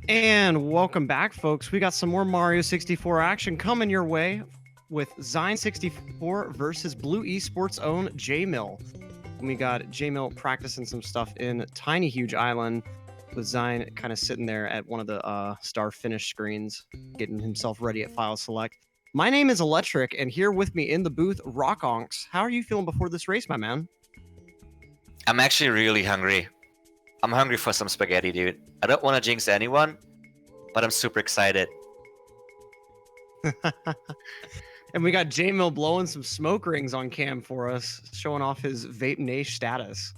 And welcome back, folks. We got some more Mario 64 action coming your way with Xein64 versus Blue Esports' own JMill. And we got JMill practicing some stuff in Tiny Huge Island, with Xein kind of sitting there at one of the star finish screens, getting himself ready at file select. My name is Electric, and here with me in the booth, Rockonks. How are you feeling before this race, my man? I'm actually really hungry. I'm hungry for some spaghetti, dude. I don't want to jinx anyone, but I'm super excited. And we got JMill blowing some smoke rings on cam for us, showing off his vape nation status.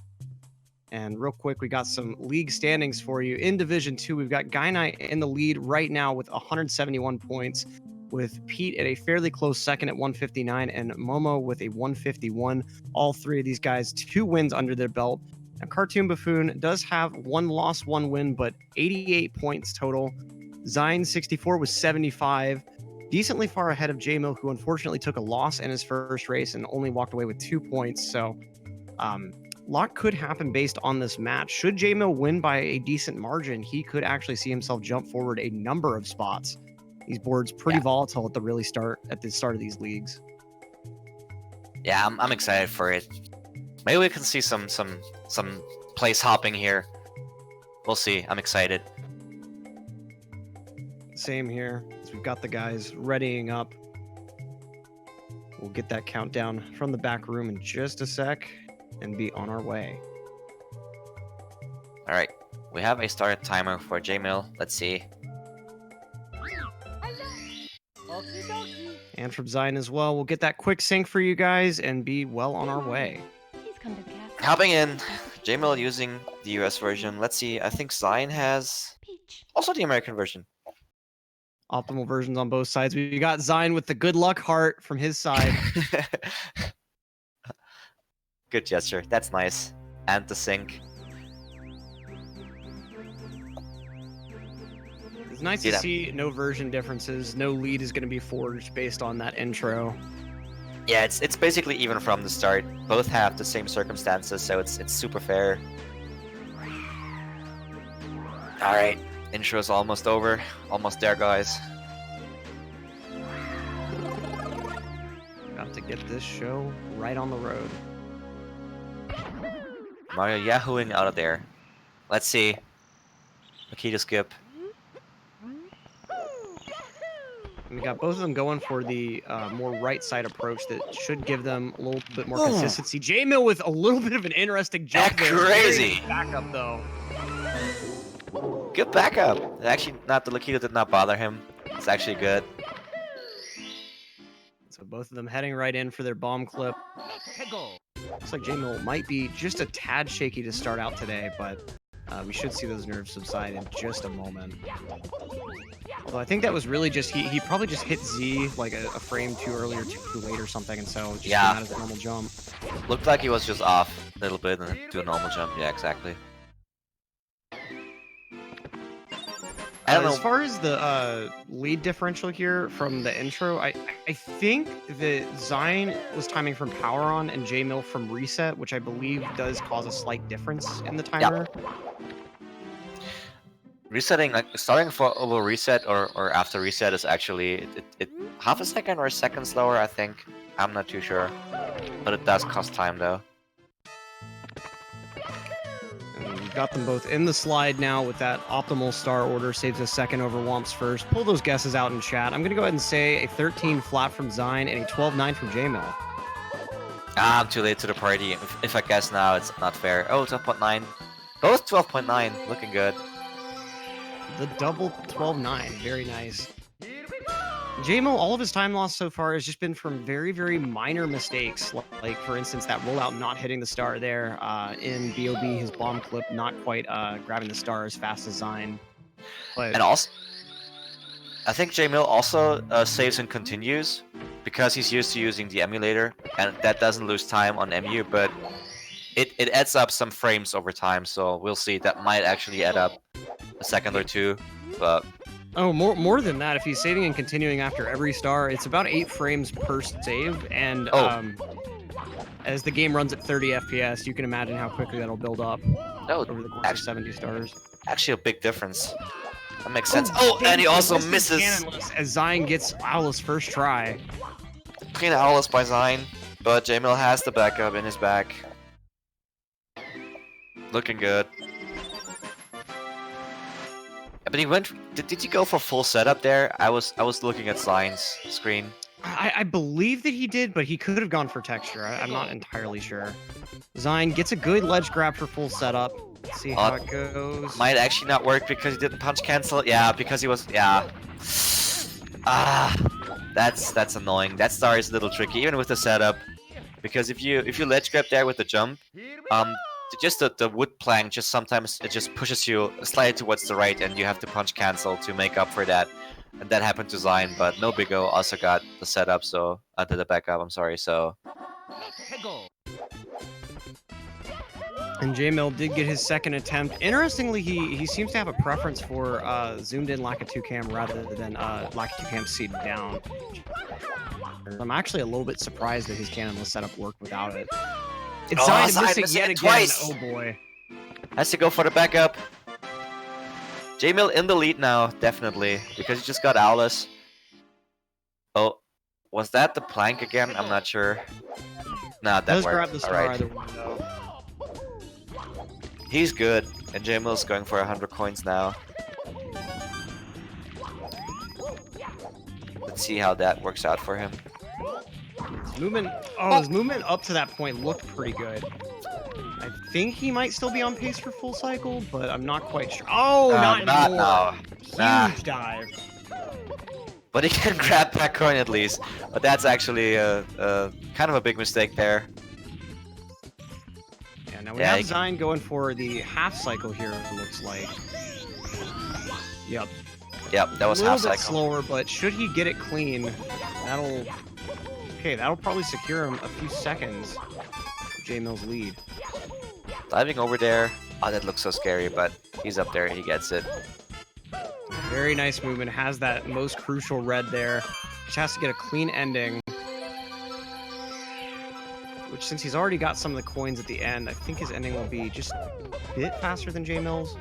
And real quick, we got some league standings for you. In Division 2, we've got Guy Knight in the lead right now with 171 points, with Pete at a fairly close second at 159 and Momo with a 151. All three of these guys, 2 wins under their belt. Now, Cartoon Buffoon does have 1 loss, 1 win, but 88 points total. Xein64 was 75, decently far ahead of JMill, who unfortunately took a loss in his first race and only walked away with 2 points. So, a lot could happen based on this match. Should JMill win by a decent margin, he could actually see himself jump forward a number of spots. These boards pretty volatile at the start of these leagues. Yeah, I'm excited for it. Maybe we can see some place hopping here. We'll see. I'm excited. Same here. As we've got the guys readying up. We'll get that countdown from the back room in just a sec and be on our way. All right, we have a started timer for JMill. Let's see. And from Xein as well. We'll get that quick sync for you guys and be well on our way. Hopping in, JMill using the US version. Let's see, I think Xein has also the American version. Optimal versions on both sides. We got Xein with the good luck heart from his side. Good gesture, that's nice. And the sync. It's nice to see no version differences. No lead is going to be forged based on that intro. Yeah, it's basically even from the start. Both have the same circumstances, so it's super fair. Alright, intro's almost over. Almost there, guys. About to get this show right on the road. Mario yahooing out of there. Let's see. Makita skip. We got both of them going for the more right side approach that should give them a little bit more consistency. JMill with a little bit of an interesting jump there. Crazy. Backup though. Good backup. Actually, the Lakita did not bother him. It's actually good. So both of them heading right in for their bomb clip. Looks like JMill might be just a tad shaky to start out today, but we should see those nerves subside in just a moment. Although I think that was really just, he probably just hit Z like a frame too early or too late or something, and so just came out of the normal jump. Looked like he was just off a little bit and do a normal jump. Yeah, exactly. I don't know. As far as the lead differential here from the intro, I think that Xein was timing from power on and JMill from reset, which I believe does cause a slight difference in the timer. Yep. Resetting, like starting for over reset or after reset is actually it half a second or a second slower, I think. I'm not too sure, but it does cost time though. And we've got them both in the slide now with that optimal star order. Saves a second over Womps first. Pull those guesses out in chat. I'm gonna go ahead and say a 13 flat from Xein and a 12-9 from JMill. I'm too late to the party. If I guess now, it's not fair. Oh, 12.9. Both 12.9. Looking good. The double 12-9, very nice. JMill, all of his time loss so far has just been from very, very minor mistakes. Like, for instance, that rollout not hitting the star there. In BOB, his bomb clip not quite grabbing the star as fast as Xein. But... And also, I think JMill also saves and continues because he's used to using the emulator, and that doesn't lose time on MU, but it adds up some frames over time, so we'll see. That might actually add up a second or two, but... Oh, more than that. If he's saving and continuing after every star, it's about 8 frames per save, and as the game runs at 30 FPS, you can imagine how quickly that'll build up over the course of 70 stars. Actually a big difference. That makes sense. Oh, and he also misses. As Xein gets Owl's first try. Clean Owl's by Xein, but JMill has the backup in his back. Looking good. Yeah, but he went. Did he go for full setup there? I was looking at Xein's screen. I believe that he did, but he could have gone for texture. I'm not entirely sure. Xein gets a good ledge grab for full setup. Let's see how it goes. Might actually not work because he didn't punch cancel. Yeah, because he was. Yeah. That's annoying. That star is a little tricky, even with the setup, because if you ledge grab there with the jump, just the wood plank just sometimes it just pushes you slightly towards the right, and you have to punch cancel to make up for that. And that happened to Xein, but no Big O also got the setup, so the backup. I'm sorry, so. And JMill did get his second attempt. Interestingly, he seems to have a preference for zoomed in Lakitu cam rather than Lakitu cam seated down. I'm actually a little bit surprised that his cannonless setup worked without it. It's Xein missing yet again. Twice. Oh boy. Has to go for the backup. JMill in the lead now, definitely, because he just got Owlus. Oh, was that the plank again? I'm not sure. Nah, that worked. Alright. He's good, and JMill's going for 100 coins now. Let's see how that works out for him. His movement up to that point looked pretty good. I think he might still be on pace for full cycle, but I'm not quite sure. Oh, not anymore. Huge dive. But he can grab that coin at least. But that's actually kind of a big mistake there. Yeah, now we have Xein going for the half cycle here, it looks like. Yep. Yep, that was half cycle. A little bit slower, but should he get it clean, that'll probably secure him a few seconds. JMill's lead. Diving over there. Oh, that looks so scary, but he's up there. He gets it. Very nice movement. Has that most crucial red there. Just has to get a clean ending. Which, since he's already got some of the coins at the end, I think his ending will be just a bit faster than JMill's.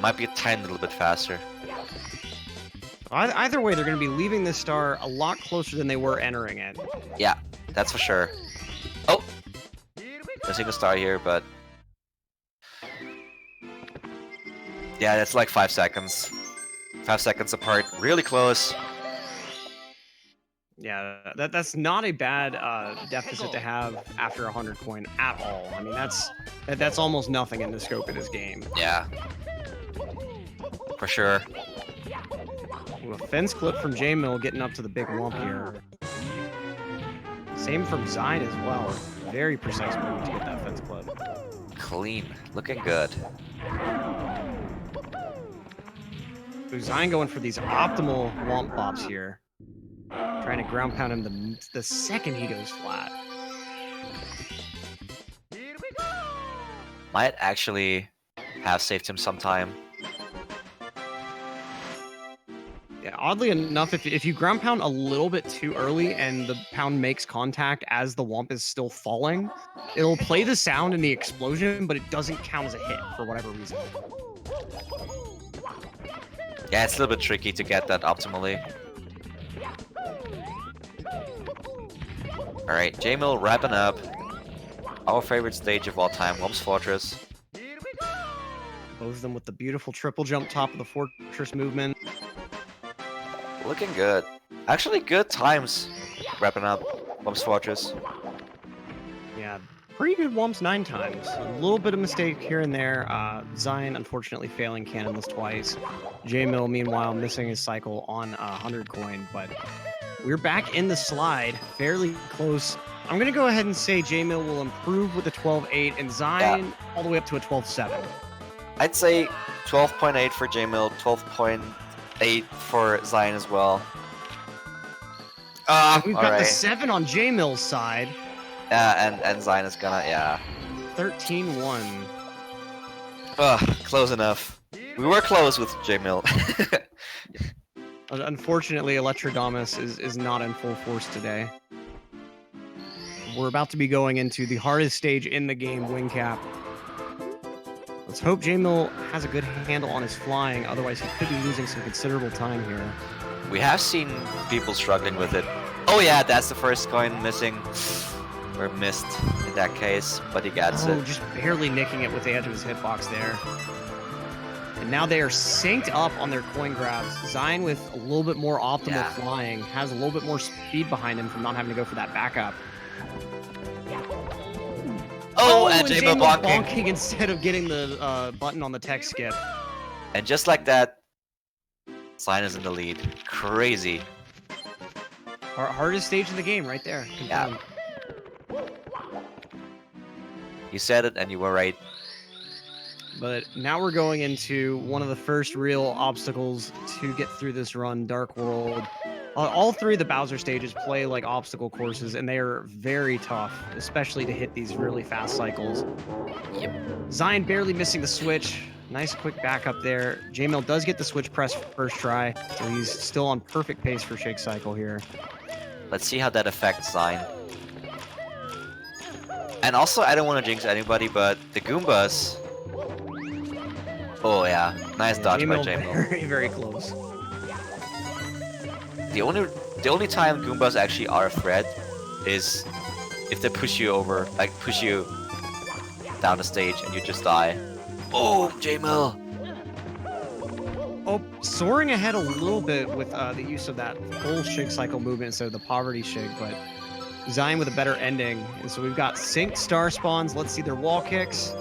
Might be a tiny little bit faster. Either way, they're going to be leaving this star a lot closer than they were entering it. Yeah, that's for sure. Oh! Missing a star here, but... yeah, that's like 5 seconds. 5 seconds apart. Really close. Yeah, that's not a bad deficit to have after 100 coin at all. I mean, that's almost nothing in the scope of this game. Yeah. For sure. Ooh, a fence clip from JMill getting up to the big lump here. Same from Xein as well. Very precise movement to get that fence clip. Clean. Looking good. Ooh, Xein going for these optimal womp bops here. Trying to ground pound him the second he goes flat. Might actually have saved him some time. Yeah, oddly enough, if you ground pound a little bit too early and the pound makes contact as the womp is still falling, it'll play the sound in the explosion, but it doesn't count as a hit for whatever reason. Yeah, it's a little bit tricky to get that optimally. Alright, JMill wrapping up. Our favorite stage of all time, Womp's Fortress. Both of them with the beautiful triple jump top of the fortress movement. Looking good. Actually, good times wrapping up Womp's Fortress. Yeah, pretty good Womps 9 times. A little bit of mistake here and there. Xein, unfortunately, failing cannonless twice. JMill, meanwhile, missing his cycle on 100 coin, but we're back in the slide, fairly close. I'm going to go ahead and say JMill will improve with a 12.8 and Xein all the way up to a 12.7. I'd say 12.8 for JMill, 12.8 for Xein as well. We've got the 7 on JMill's side. And Xein is gonna, 13-1. Close enough. We were close with JMill. Unfortunately, Electrodamus is not in full force today. We're about to be going into the hardest stage in the game, Wing Cap. Let's hope JMill has a good handle on his flying, otherwise he could be losing some considerable time here. We have seen people struggling with it. Oh yeah, that's the first coin missing. Or missed in that case, but he gets it. Just barely nicking it with the edge of his hitbox there. And now they are synced up on their coin grabs. Xein with a little bit more optimal flying, has a little bit more speed behind him from not having to go for that backup. And JMill bonking instead of getting the button on the tech skip. And just like that, Xein is in the lead. Crazy. Hardest stage of the game right there. Confirmed. Yeah. You said it and you were right. But now we're going into one of the first real obstacles to get through this run, Dark World. All three of the Bowser stages play like obstacle courses, and they are very tough, especially to hit these really fast cycles. Yep. Xein barely missing the switch. Nice quick backup there. JMill does get the switch press first try, so he's still on perfect pace for Shake Cycle here. Let's see how that affects Xein. And also, I don't want to jinx anybody, but the Goombas... Oh yeah, nice dodge by JMill. Very, very close. The only time Goombas actually are a threat is if they push you over, like push you down the stage and you just die. Oh, JMill! Oh, soaring ahead a little bit with the use of that full Shake Cycle movement instead of the Poverty Shake, but Xein with a better ending. And so we've got synced star spawns. Let's see their wall kicks.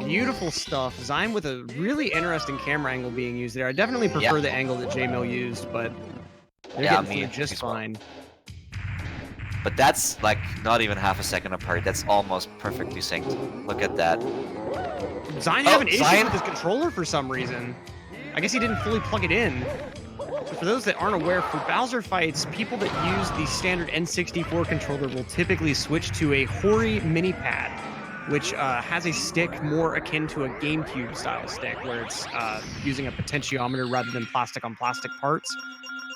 Beautiful stuff. Xein with a really interesting camera angle being used there. I definitely prefer the angle that JMill used, but they're getting through just fine. But that's like not even half a second apart. That's almost perfectly synced. Look at that. Xein having issues with his controller for some reason. I guess he didn't fully plug it in. So for those that aren't aware, for Bowser fights, people that use the standard N64 controller will typically switch to a Hori mini pad, which has a stick more akin to a GameCube style stick, where it's using a potentiometer rather than plastic on plastic parts.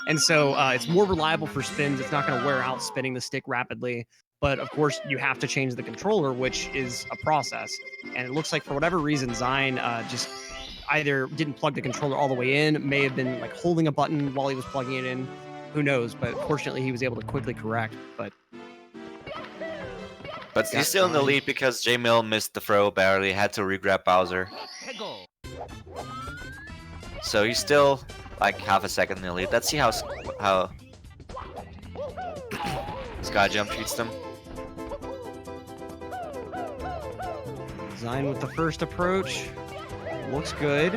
And so it's more reliable for spins. It's not going to wear out spinning the stick rapidly. But of course, you have to change the controller, which is a process. And it looks like for whatever reason, Xein just either didn't plug the controller all the way in, may have been like holding a button while he was plugging it in. Who knows? But fortunately, he was able to quickly correct. But he's still in the lead because JMill missed the throw barely, had to re-grab Bowser. So he's still like half a second in the lead. Let's see how Sky Jump treats them. Xein with the first approach. Looks good.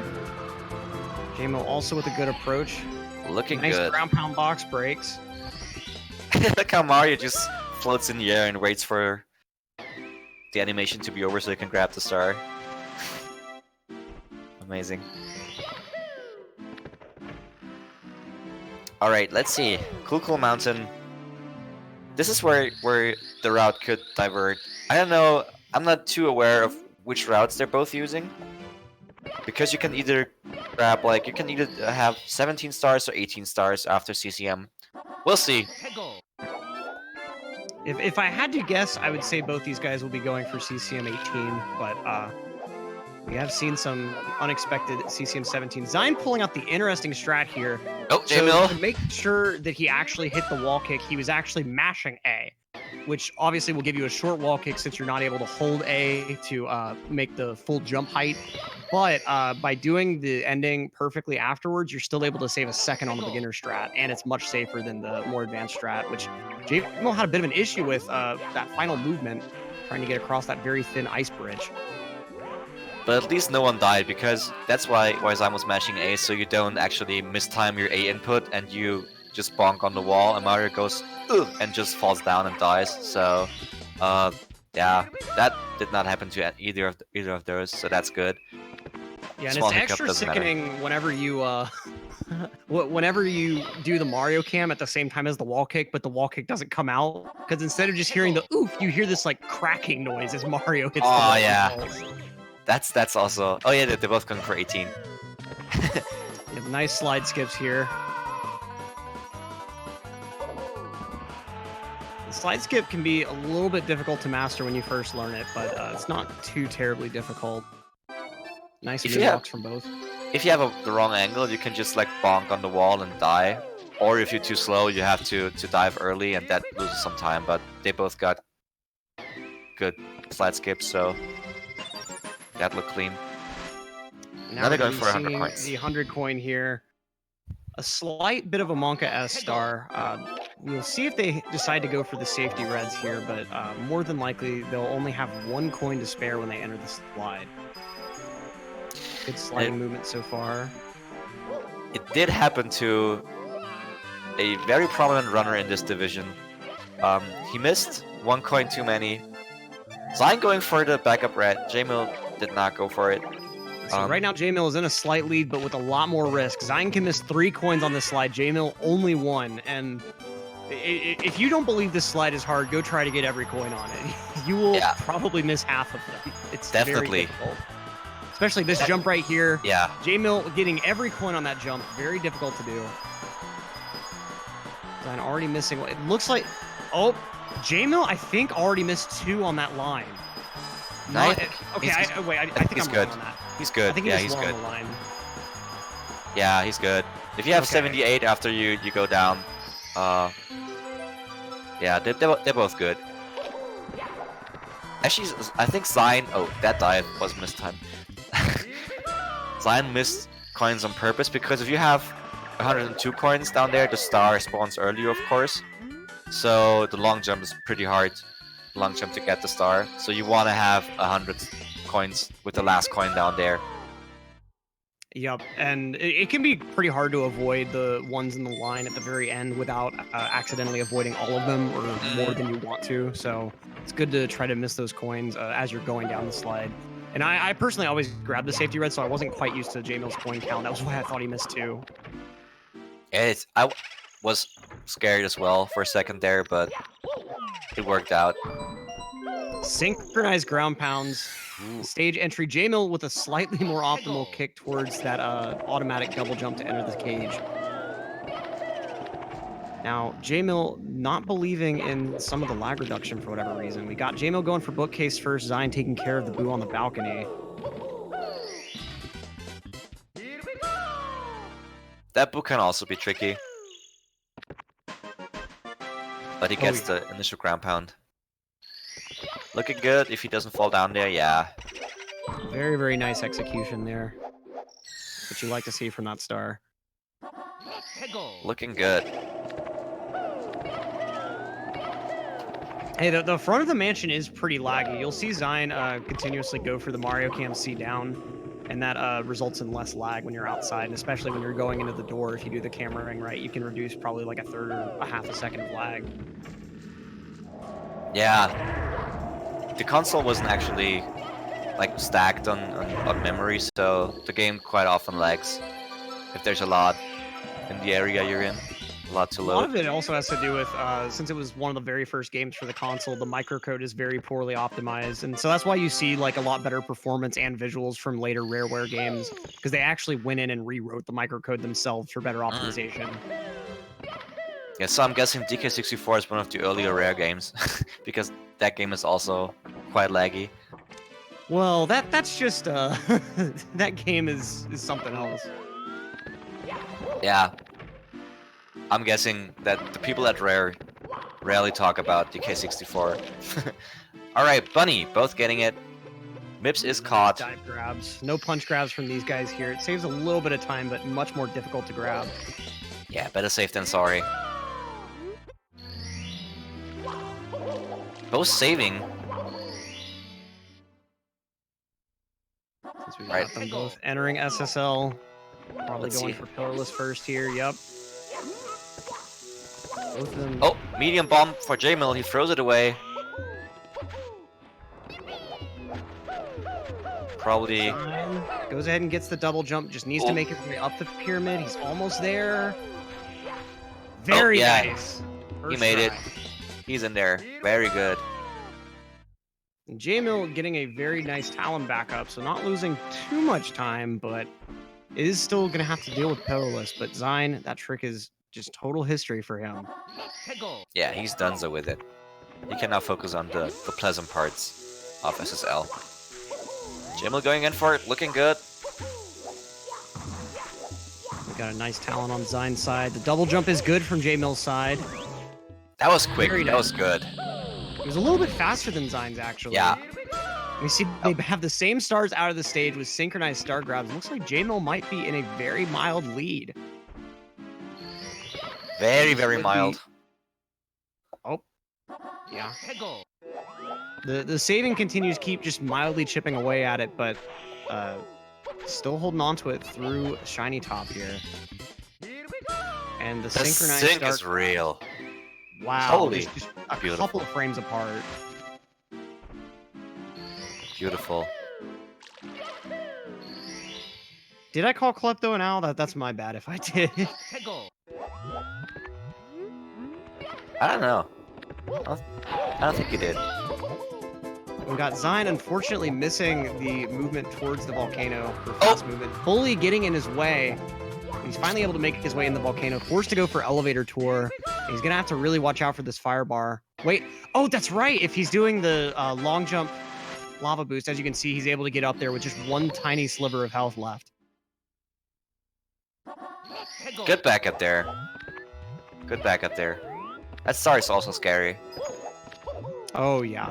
JMill also with a good approach. Looking nice good. Nice ground pound box breaks. Look how Mario just floats in the air and waits for the animation to be over so he can grab the star. Amazing. Alright, let's see. Cool Mountain. This is where the route could divert. I don't know, I'm not too aware of which routes they're both using. Because you can either grab, like, you can either have 17 stars or 18 stars after CCM. We'll see. If I had to guess, I would say both these guys will be going for CCM 18, but we have seen some unexpected CCM 17. Xein pulling out the interesting strat here. Oh, JMill. So to make sure that he actually hit the wall kick, he was actually mashing A, which obviously will give you a short wall kick since you're not able to hold A to make the full jump height. But by doing the ending perfectly afterwards, you're still able to save a second on the beginner strat, and it's much safer than the more advanced strat, which JMill had a bit of an issue with that final movement, trying to get across that very thin ice bridge. But at least no one died, because that's why Xein was mashing A, so you don't actually mistime your A input and you just bonk on the wall and Mario goes ugh, and just falls down and dies. So yeah, that did not happen to either of those, so that's good. Yeah, and it's extra sickening whenever you whenever you do the Mario cam at the same time as the wall kick, but the wall kick doesn't come out, because instead of just hearing the oof, you hear this like cracking noise as Mario hits the wall. Oh yeah. That's also... Oh yeah, they're both going for 18. Nice slide skips here. Slide skip can be a little bit difficult to master when you first learn it, but it's not too terribly difficult. Nice moonwalks from both. If you have the wrong angle, you can just like bonk on the wall and die. Or if you're too slow, you have to dive early, and that loses some time. But they both got good slide skips, so that looked clean. Now they're going for 100 coins. The 100 coin here. A slight bit of a Monka S star. We'll see if they decide to go for the safety reds here, but more than likely they'll only have 1 coin to spare when they enter the slide. Good sliding movement so far. It did happen to a very prominent runner in this division. He missed 1 coin too many. Xein going for the backup red. JMill did not go for it. So right now, JMill is in a slight lead, but with a lot more risk. Xein can miss 3 coins on this slide. JMill only 1. And if you don't believe this slide is hard, go try to get every coin on it. You will probably miss half of them. It's definitely very difficult. Especially this jump right here. Yeah. JMill getting every coin on that jump. Very difficult to do. Xein already missing. It looks like... Oh, JMill, I think, already missed 2 on that line. Nice. Okay, I think I'm good. wrong on that. He's good. I think he's good. good. Yeah, he's good. If you have 78 after you go down, yeah, they're both good. Actually, I think Xein... Oh, that dive was mistimed. Xein missed coins on purpose, because if you have 102 coins down there, the star spawns earlier, of course. So the long jump is pretty hard. Long jump to get the star. So you want to have 100 coins with the last coin down there. Yep, and it can be pretty hard to avoid the ones in the line at the very end without accidentally avoiding all of them or more than you want to. So it's good to try to miss those coins as you're going down the slide. And I personally always grab the safety red, so I wasn't quite used to JMill's coin count. That was why I thought he missed 2. I was scared as well for a second there, but it worked out. Synchronized ground pounds. Stage entry. JMill with a slightly more optimal kick towards that automatic double jump to enter the cage. Now, JMill not believing in some of the lag reduction for whatever reason. We got JMill going for bookcase first, Xein taking care of the boo on the balcony. That boo can also be tricky. But he gets the initial ground pound. Looking good if he doesn't fall down there, yeah. Very, very nice execution there. What you like to see from that star. Looking good. Hey, the front of the mansion is pretty laggy. You'll see Xein continuously go for the Mario Cam C down, and that results in less lag when you're outside, and especially when you're going into the door. If you do the cameraing right, you can reduce probably like a third or a half a second of lag. Yeah. The console wasn't actually like stacked on memory, so the game quite often lags if there's a lot in the area you're in. A lot to load. A lot of it also has to do with, since it was one of the very first games for the console, the microcode is very poorly optimized. And so that's why you see like a lot better performance and visuals from later Rareware games, because they actually went in and rewrote the microcode themselves for better optimization. Yeah, so I'm guessing DK64 is one of the earlier Rare games, because that game is also quite laggy. Well, that's just, that game is something else. Yeah. I'm guessing that the people at Rare rarely talk about DK64. Alright, Bunny, both getting it. Mips is caught. Dive grabs. No punch grabs from these guys here. It saves a little bit of time, but much more difficult to grab. Yeah, better safe than sorry. Both saving. Since we got them both entering SSL. Probably going for pillarless first here, yep. Both of them. Oh, medium bomb for JMill, he throws it away. Probably goes ahead and gets the double jump, just needs to make his way up the pyramid. He's almost there. Very nice. He made it. He's in there. Very good. And JMill getting a very nice Talon backup, so not losing too much time, but is still going to have to deal with pillarless. But Xein, that trick is just total history for him. Yeah, he's donezo with it. He can now focus on the pleasant parts of SSL. JMill going in for it, looking good. We got a nice talent on Xein's side. The double jump is good from JMill's side. That was quick. Very That nice. was good. It was a little bit faster than Xein's, actually. Yeah. We see they have the same stars out of the stage with synchronized star grabs. Looks like JMill might be in a very mild lead. Very, very mild. Oh, yeah. The saving continues, keep just mildly chipping away at it, but still holding on to it through Shiny Top here. And the The synchronized sync star... is real. Wow, Holy, it's just a beautiful. couple of frames apart. Beautiful. Did I call Klepto an owl? That's my bad if I did. I don't know. I don't think you did. We got Xein unfortunately missing the movement towards the volcano for fast movement. Fully getting in his way. He's finally able to make his way in the volcano, forced to go for elevator tour. He's gonna have to really watch out for this fire bar. Wait, oh, that's right. If he's doing the long jump lava boost, as you can see, he's able to get up there with just one tiny sliver of health left. Good back up there. Good back up there. That star is also scary. Oh yeah.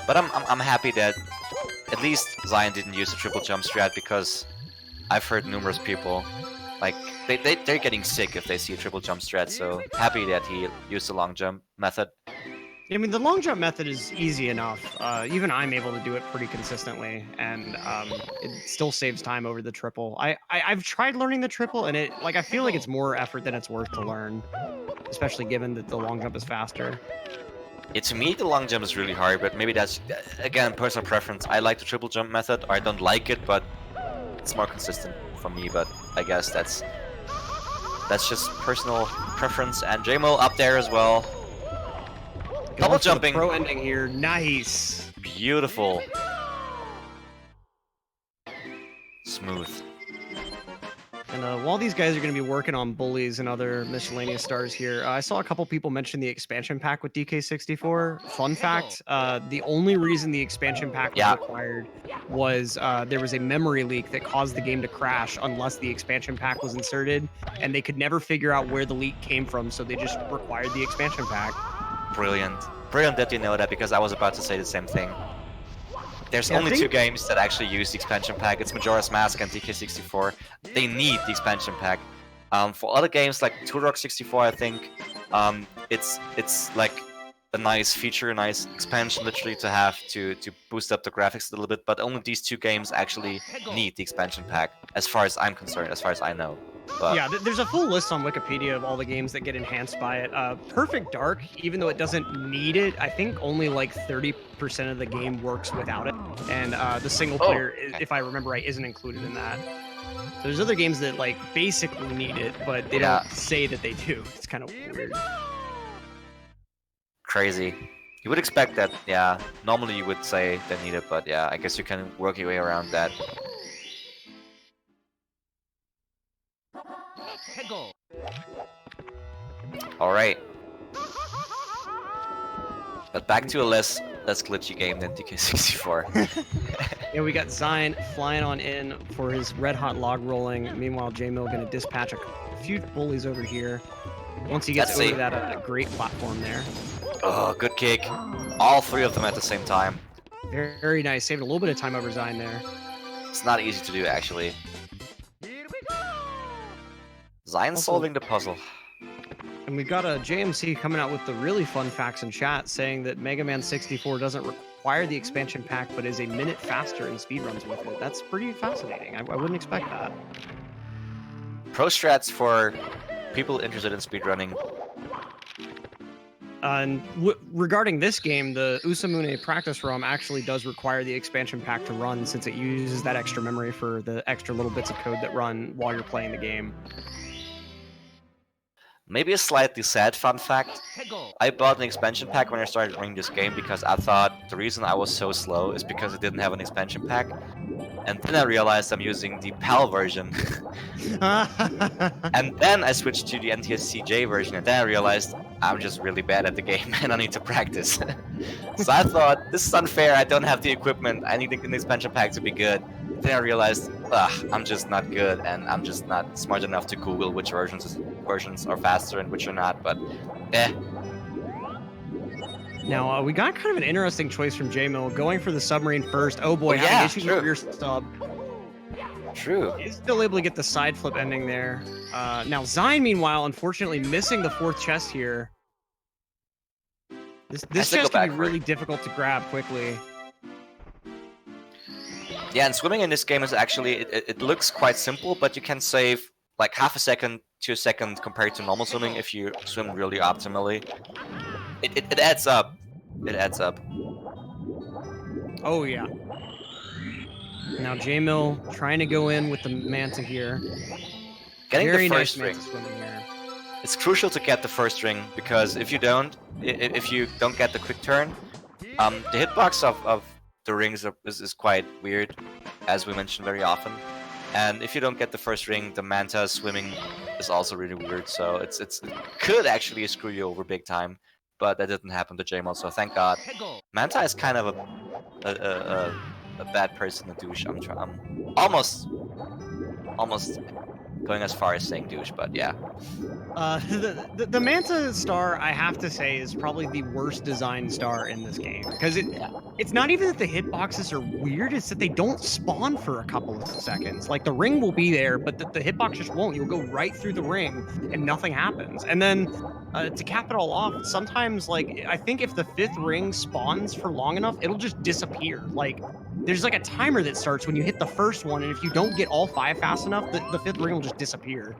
But I'm happy that at least Xein didn't use the triple jump strat, because I've heard numerous people like they're getting sick if they see a triple jump strat, so happy that he used the long jump method. I mean, the long jump method is easy enough. Even I'm able to do it pretty consistently, and it still saves time over the triple. I've tried learning the triple, and I feel like it's more effort than it's worth to learn, especially given that the long jump is faster. To me, the long jump is really hard, but maybe that's, again, personal preference. I like the triple jump method, or I don't like it, but it's more consistent for me, but I guess that's just personal preference. And JMill up there as well. Double jumping. Pro ending here. Nice. Beautiful. Smooth. And while these guys are going to be working on bullies and other miscellaneous stars here, I saw a couple people mention the expansion pack with DK64. Fun fact, the only reason the expansion pack was required was there was a memory leak that caused the game to crash unless the expansion pack was inserted, and they could never figure out where the leak came from, so they just required the expansion pack. Brilliant. Brilliant that you know that, because I was about to say the same thing. There's only two games that actually use the expansion pack. It's Majora's Mask and DK64. They need the expansion pack. For other games like Turok 64, I think it's like a nice feature, a nice expansion, literally, to have to boost up the graphics a little bit. But only these two games actually need the expansion pack, as far as I'm concerned, as far as I know. But yeah, there's a full list on Wikipedia of all the games that get enhanced by it. Perfect Dark, even though it doesn't need it, I think only like 30% of the game works without it. And the single player, if I remember right, isn't included in that. So there's other games that like basically need it, but they don't say that they do. It's kind of weird. Crazy. You would expect that, yeah. Normally you would say they need it, but yeah, I guess you can work your way around that. Alright. But back to a less glitchy game than DK64. Yeah, we got Xein flying on in for his red hot log rolling. Meanwhile, JMill gonna dispatch a few bullies over here. Once he gets over that great platform there. Oh, good kick. All three of them at the same time. Very nice. Saved a little bit of time over Xein there. It's not easy to do, actually. Xein's solving the puzzle. And we've got a JMC coming out with the really fun facts in chat, saying that Mega Man 64 doesn't require the expansion pack, but is a minute faster in speedruns with it. That's pretty fascinating. I wouldn't expect that. Pro strats for people interested in speedrunning. And regarding this game, the Usamune practice ROM actually does require the expansion pack to run, since it uses that extra memory for the extra little bits of code that run while you're playing the game. Maybe a slightly sad fun fact. I bought an expansion pack when I started running this game because I thought the reason I was so slow is because it didn't have an expansion pack. And then I realized I'm using the PAL version. And then I switched to the NTSC-J version, and then I realized I'm just really bad at the game and I need to practice. So I thought, this is unfair, I don't have the equipment, I need an expansion pack to be good. Then I realized, I'm just not good and I'm just not smart enough to Google which versions are faster and which are not, but Now, we got kind of an interesting choice from JMill, going for the submarine first. Oh boy, yeah, having issues true. with rear stub. True. He's still able to get the side flip ending there. Now, Xein, meanwhile, unfortunately missing the 4th chest here. This chest can be really difficult to grab quickly. Yeah, and swimming in this game is actually, it looks quite simple, but you can save like half a second to a second compared to normal swimming if you swim really optimally. It adds up. It adds up. Oh, yeah. Now JMill trying to go in with the Manta here. Getting Very the first nice ring. Manta swimming here. It's crucial to get the first ring because if you don't get the quick turn, the hitbox of the rings is quite weird, as we mentioned very often. And if you don't get the first ring, the Manta swimming is also really weird. So it could actually screw you over big time, but that didn't happen to JMill. So thank God. Manta is kind of a bad person to douche. I'm almost going as far as saying douche, but yeah. The Manta star, I have to say, is probably the worst designed star in this game. Because it's not even that the hitboxes are weird, it's that they don't spawn for a couple of seconds. Like, the ring will be there, but the hitbox just won't. You'll go right through the ring, and nothing happens. And then, to cap it all off, sometimes, like, I think if the 5th ring spawns for long enough, it'll just disappear. Like, there's like a timer that starts when you hit the first one, and if you don't get all 5 fast enough, the 5th ring will just disappear.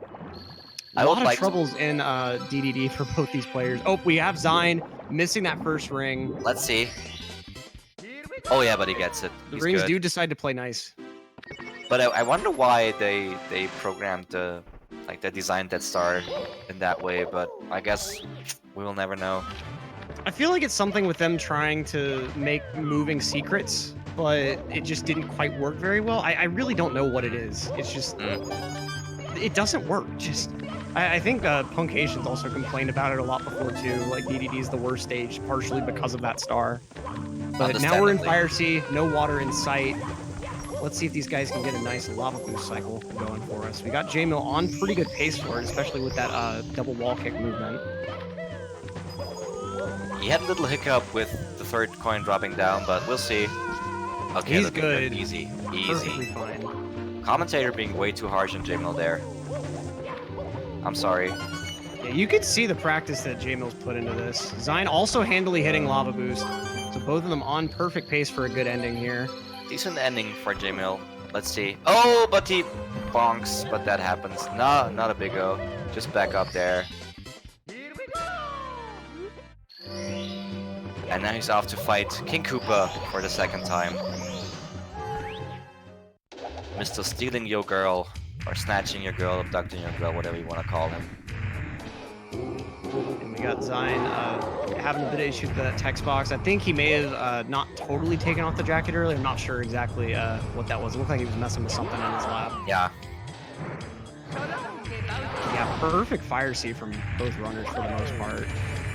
A lot of troubles in DDD for both these players. Oh, we have Xein missing that first ring. Let's see. Oh yeah, but he gets it. The rings do decide to play nice. But I wonder why they programmed they designed that star in that way. But I guess we will never know. I feel like it's something with them trying to make moving secrets, but it just didn't quite work very well. I really don't know what it is. It's just it doesn't work. I think Punkations also complained about it a lot before too. Like DDD is the worst stage, partially because of that star. But now we're in Fire Sea, no water in sight. Let's see if these guys can get a nice lava boost cycle going for us. We got JMill on pretty good pace for it, especially with that double wall kick movement. He had a little hiccup with the 3rd coin dropping down, but we'll see. Okay, he's good. Easy. Perfectly fine. Commentator being way too harsh on JMill there. I'm sorry. Yeah, you could see the practice that JMill's put into this. Xein also handily hitting lava boost. So both of them on perfect pace for a good ending here. Decent ending for JMill. Let's see. Oh, but he bonks, but that happens. No, not a big O. Just back up there. And now he's off to fight King Koopa for the 2nd time. Mr. Stealing Your Girl, or Snatching Your Girl, Abducting Your Girl, whatever you want to call him. And we got Xein having a bit of issues with that text box. I think he may have not totally taken off the jacket earlier. I'm not sure exactly what that was. It looked like he was messing with something in his lab. Yeah. Yeah, perfect Fire Sea from both runners for the most part.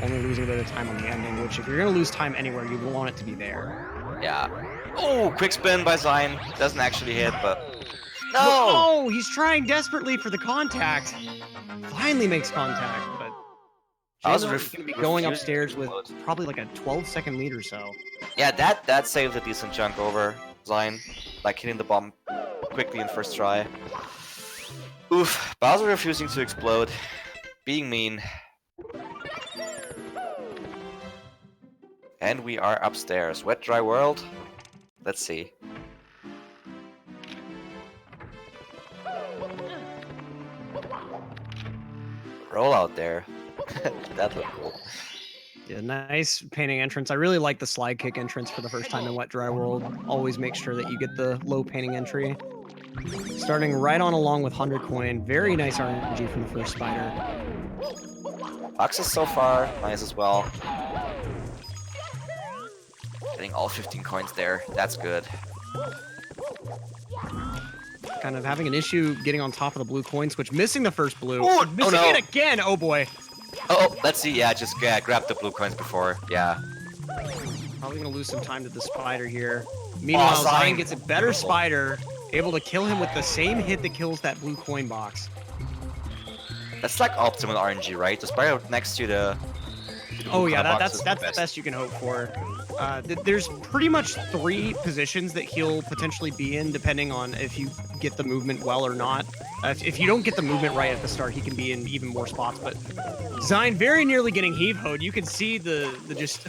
Only losing a bit of time on the ending, which if you're going to lose time anywhere, you want it to be there. Yeah. Oh, quick spin by Xein. Doesn't actually hit, but... No! Oh, he's trying desperately for the contact. Finally makes contact, but... JMill is going to be going upstairs with probably like a 12-second lead or so. Yeah, that saved a decent chunk over Xein. Like hitting the bomb quickly in first try. Oof, Bowser refusing to explode. Being mean. And we are upstairs. Wet Dry World? Let's see. Roll out there. That looked cool. Yeah, nice painting entrance. I really like the slide kick entrance for the first time in Wet Dry World. Always make sure that you get the low painting entry. Starting right on along with 100 coin. Very nice RNG from the first spider. Foxes so far, nice as well. Getting all 15 coins there, that's good. Kind of having an issue getting on top of the blue coin switch, missing the first blue. Ooh, missing it again, oh boy. Oh, let's see. Yeah, just grab the blue coins before. Yeah. Probably gonna lose some time to the spider here. Meanwhile, Xein gets a better spider, able to kill him with the same hit that kills that blue coin box. That's like optimal RNG, right? The spider next to the oh yeah, that's the best you can hope for. There's pretty much 3 positions that he'll potentially be in, depending on if you get the movement well or not. If you don't get the movement right at the start, he can be in even more spots. But Xein very nearly getting heave-hoed. You can see the just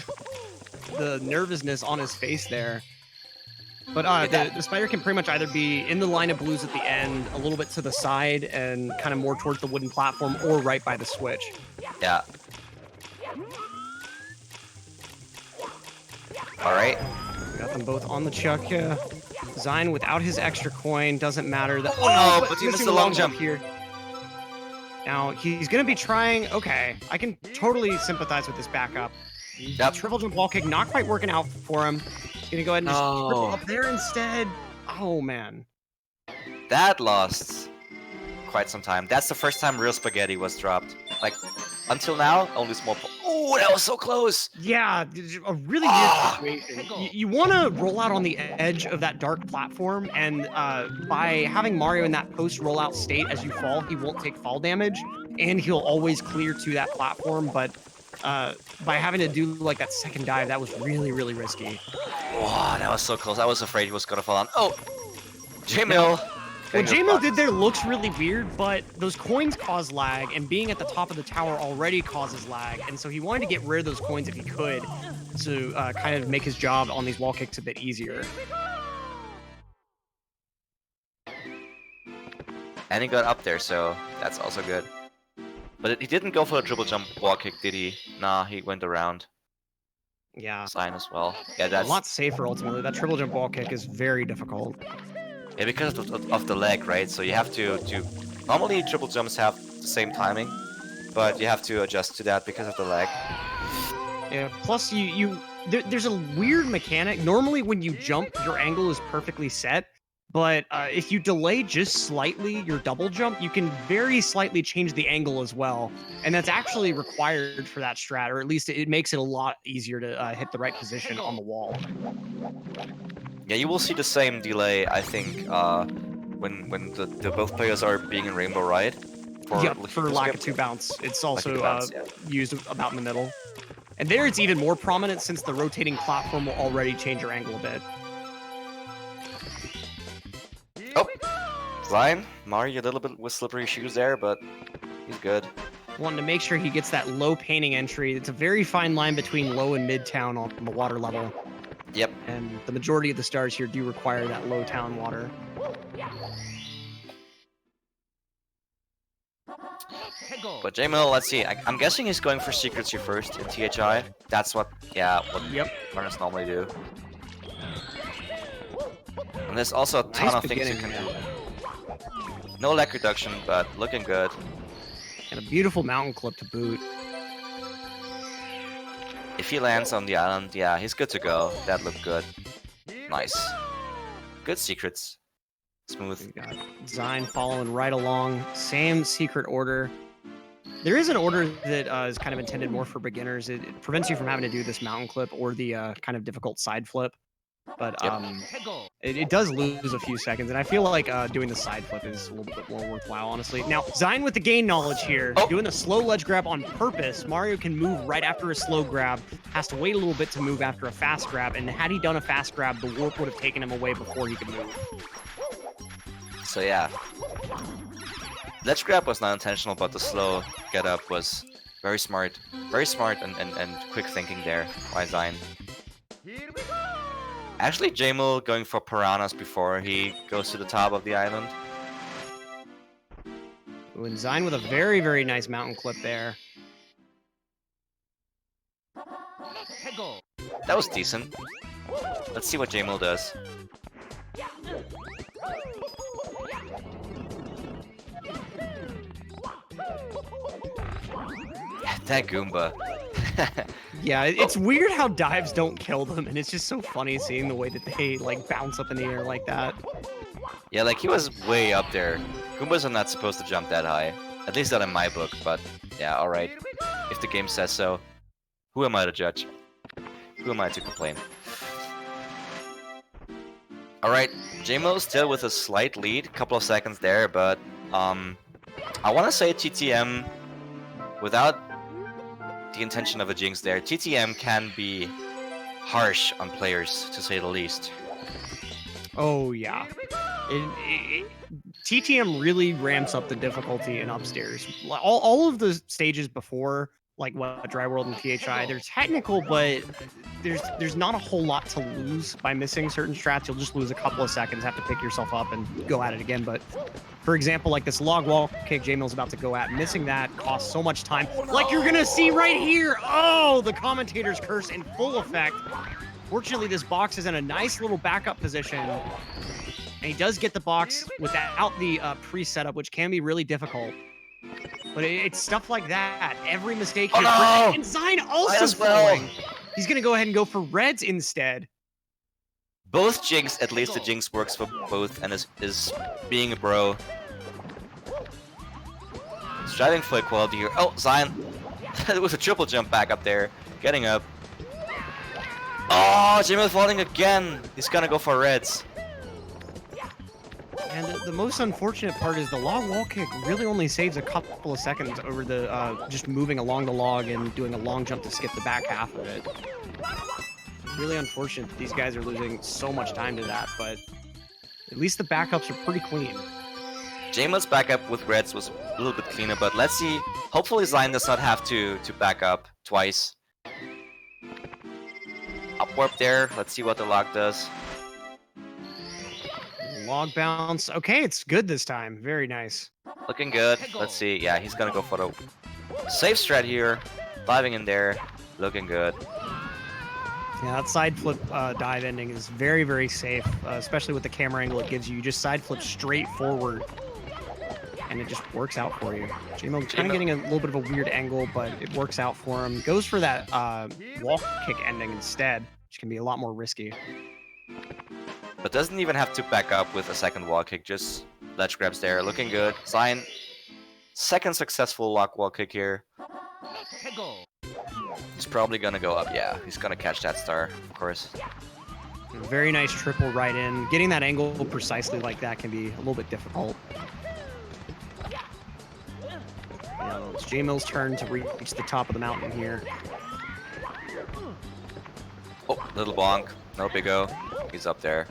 the nervousness on his face there. But the spider can pretty much either be in the line of blues at the end, a little bit to the side, and kind of more towards the wooden platform, or right by the switch. Yeah. All right. We got them both on the chuck. Xein without his extra coin, doesn't matter. Oh, but he missed the long jump here. Now he's gonna be trying. Okay, I can totally sympathize with this backup. Yep. Triple jump wall kick not quite working out for him. Gonna go ahead and just triple up there instead. Oh man. That lost quite some time. That's the first time real spaghetti was dropped. Like, until now, only small. Oh, that was so close. Yeah, a really weird situation. You want to roll out on the edge of that dark platform, and by having Mario in that post-rollout state as you fall, he won't take fall damage, and he'll always clear to that platform, but by having to do like that second dive, that was really, really risky. Wow, that was so close. I was afraid he was gonna fall on. Oh, JMill. What JMill did there looks really weird, but those coins cause lag, and being at the top of the tower already causes lag, and so he wanted to get rid of those coins if he could, to kind of make his job on these wall kicks a bit easier. And he got up there, so that's also good. But he didn't go for a triple jump wall kick, did he? Nah, he went around. Yeah. Xein as well. Yeah, that's a lot safer ultimately. That triple jump wall kick is very difficult. Yeah, because of the leg, right? So you have to normally triple jumps have the same timing, but you have to adjust to that because of the leg. Yeah. Plus, there's a weird mechanic. Normally, when you jump, your angle is perfectly set. But if you delay just slightly your double jump, you can very slightly change the angle as well. And that's actually required for that strat, or at least it makes it a lot easier to hit the right position on the wall. Yeah, you will see the same delay, I think, when the both players are being in Rainbow Ride. For Lakitu bounce. It's also used about in the middle. And there it's even more prominent since the rotating platform will already change your angle a bit. Oh, Xein, Mario a little bit with slippery shoes there, but he's good. Wanting to make sure he gets that low painting entry. It's a very fine line between low and mid town on the water level. Yep. And the majority of the stars here do require that low town water. But JMill, let's see. I'm guessing he's going for secrets here first in THI. That's what runners normally do. And there's also a ton of things you can do. No lag reduction, but looking good. And a beautiful mountain clip to boot. If he lands on the island, yeah, he's good to go. That looked good. Nice. Good secrets. Smooth. We got Xein following right along. Same secret order. There is an order that is kind of intended more for beginners. It prevents you from having to do this mountain clip or the kind of difficult side flip. But it does lose a few seconds, and I feel like doing the side flip is a little bit more worthwhile, honestly. Now, Xein with the gain knowledge here, doing a slow ledge grab on purpose. Mario can move right after a slow grab, has to wait a little bit to move after a fast grab, and had he done a fast grab, the warp would have taken him away before he could move. So yeah, ledge grab was not intentional, but the slow get up was very smart and quick thinking there by Xein. Actually, JMill going for piranhas before he goes to the top of the island. Ooh, and Xein with a very, very nice mountain clip there. That was decent. Let's see what JMill does. That Goomba. Yeah, it's weird how dives don't kill them, and it's just so funny seeing the way that they like bounce up in the air like that. Yeah, like he was way up there. Goombas are not supposed to jump that high. At least not in my book, but yeah, alright. if the game says so. Who am I to judge? Who am I to complain? Alright, JMill still with a slight lead, couple of seconds there, but I want to say TTM, without the intention of a jinx there, TTM can be harsh on players, to say the least. Oh, yeah. TTM really ramps up the difficulty in upstairs. All of the stages before, like what Dry World and PHI, they're technical, but there's not a whole lot to lose by missing certain strats. You'll just lose a couple of seconds, have to pick yourself up and go at it again. But for example, like this log wall kick JMill's about to go at, missing that costs so much time. Like you're gonna see right here. Oh, the commentator's curse in full effect. Fortunately, this box is in a nice little backup position. And he does get the box without the pre-setup, which can be really difficult. But it's stuff like that. Every mistake here. Oh, no! And Xein also falling. He's going to go ahead and go for reds instead. Both jinx, at least the jinx works for both and is being a bro. Striving for equality here. Oh, Xein. It was a triple jump back up there. Getting up. Oh, JMill falling again. He's going to go for reds. And the most unfortunate part is the log wall kick really only saves a couple of seconds over the just moving along the log and doing a long jump to skip the back half of it. Really unfortunate that these guys are losing so much time to that, but at least the backups are pretty clean. JMill's backup with reds was a little bit cleaner, but let's see. Hopefully Xein does not have to back up twice. Up warp there. Let's see what the log does. Log bounce. Okay, it's good this time. Very nice. Looking good. Let's see. Yeah, he's gonna go for the safe strat here. Diving in there. Looking good. Yeah, that side flip dive ending is very, very safe, especially with the camera angle it gives you. You just side flip straight forward, and it just works out for you. JMill kind of getting a little bit of a weird angle, but it works out for him. Goes for that wall kick ending instead, which can be a lot more risky. But doesn't even have to back up with a second wall kick, just ledge grabs there. Looking good. Xein, second successful lock wall kick here. He's probably gonna go up. Yeah, he's gonna catch that star, of course. Very nice triple right in. Getting that angle precisely like that can be a little bit difficult. Now it's JMill's turn to reach the top of the mountain here. Oh, little bonk. No big O. He's up there.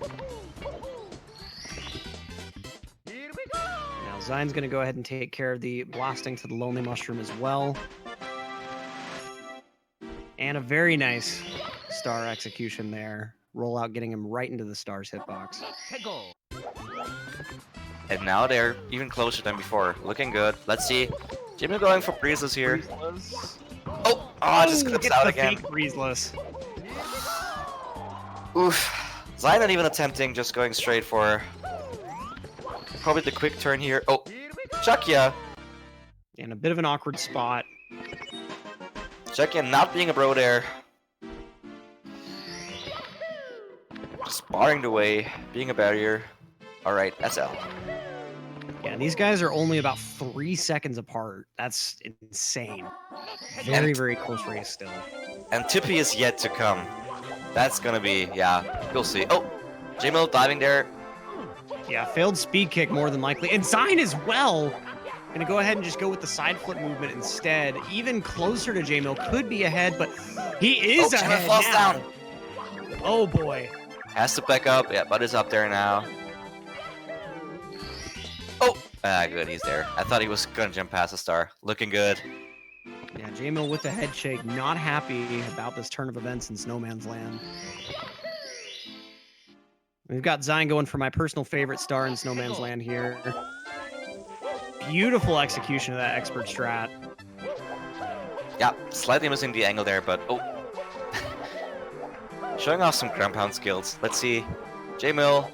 Now Xein's going to go ahead and take care of the blasting to the Lonely Mushroom as well. And a very nice star execution there. Rollout getting him right into the star's hitbox. And now they're even closer than before. Looking good. Let's see. JMill going for breezes here. Oh, just clips out again. Breezeless. Oof. Xein not even attempting, just going straight for probably the quick turn here. Oh, Chuckya. And a bit of an awkward spot. Chuckya not being a bro there. Just barring the way, being a barrier. Alright, SL. Yeah, these guys are only about 3 seconds apart. That's insane. Very, very close race still. And Tippy is yet to come. That's gonna be, yeah, you'll see. Oh, JMill diving there. Yeah, failed speed kick more than likely. And Xein as well. Gonna go ahead and just go with the side flip movement instead. Even closer to JMill, could be ahead, but he is ahead falls now. Down. Oh boy. Has to back up, yeah, but is up there now. Oh, good, he's there. I thought he was gonna jump past the star. Looking good. Yeah, JMill with the head shake, not happy about this turn of events in Snowman's Land. We've got Xein going for my personal favorite star in Snowman's Land here. Beautiful execution of that expert strat. Yeah, slightly missing the angle there, but oh. Showing off some ground pound skills. Let's see. JMill.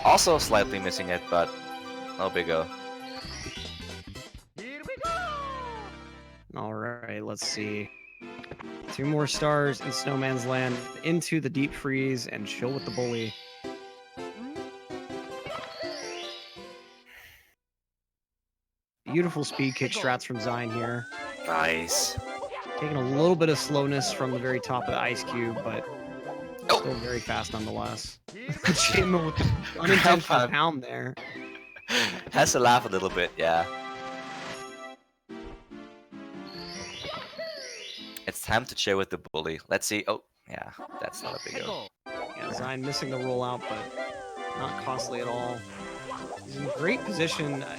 Also slightly missing it, but no big O. All right, let's see. 2 more stars in Snowman's Land, into the deep freeze, and chill with the bully. Beautiful speed kick strats from Xein here. Nice. Taking a little bit of slowness from the very top of the ice cube, but Oh. still very fast nonetheless. JMill with the unintentional pound there. Has to laugh a little bit, yeah. It's time to chill with the bully. Let's see. Oh, yeah, that's not a big deal. Yeah, Xein missing the rollout, but not costly at all. He's in great position. I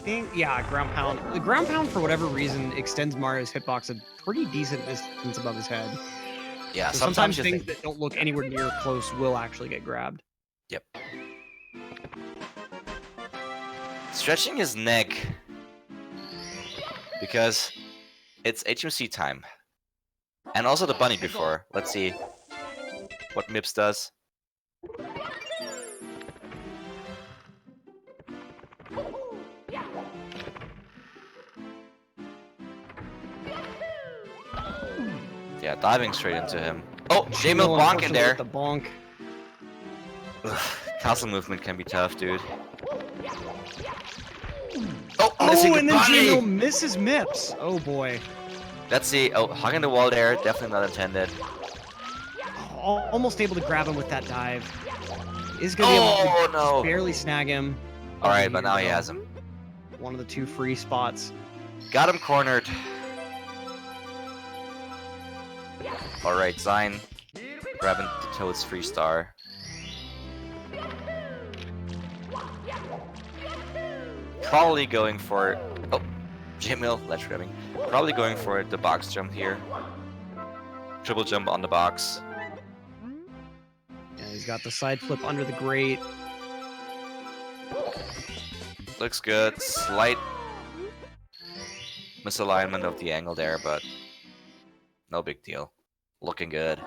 think, yeah, ground pound. The ground pound, for whatever reason, extends Mario's hitbox a pretty decent distance above his head. Yeah, So sometimes things that don't look anywhere near close will actually get grabbed. Yep. Stretching his neck because it's HMC time. And also the bunny before. Let's see what Mips does. Yeah, diving straight into him. Oh, JMill bonk in there. The bonk. Ugh, castle movement can be tough, dude. Oh, and then JMill misses Mips. Oh boy. Let's see. Oh, hugging the wall there. Definitely not intended. Almost able to grab him with that dive. Is gonna be able to just barely snag him. All right, but now he has him. One of the two free spots. Got him cornered. All right, Xein grabbing the Toad's free star. Probably going for JMill ledge grabbing. Probably going for the box jump here. Triple jump on the box. Yeah, he's got the side flip under the grate. Looks good. Slight misalignment of the angle there, but no big deal. Looking good.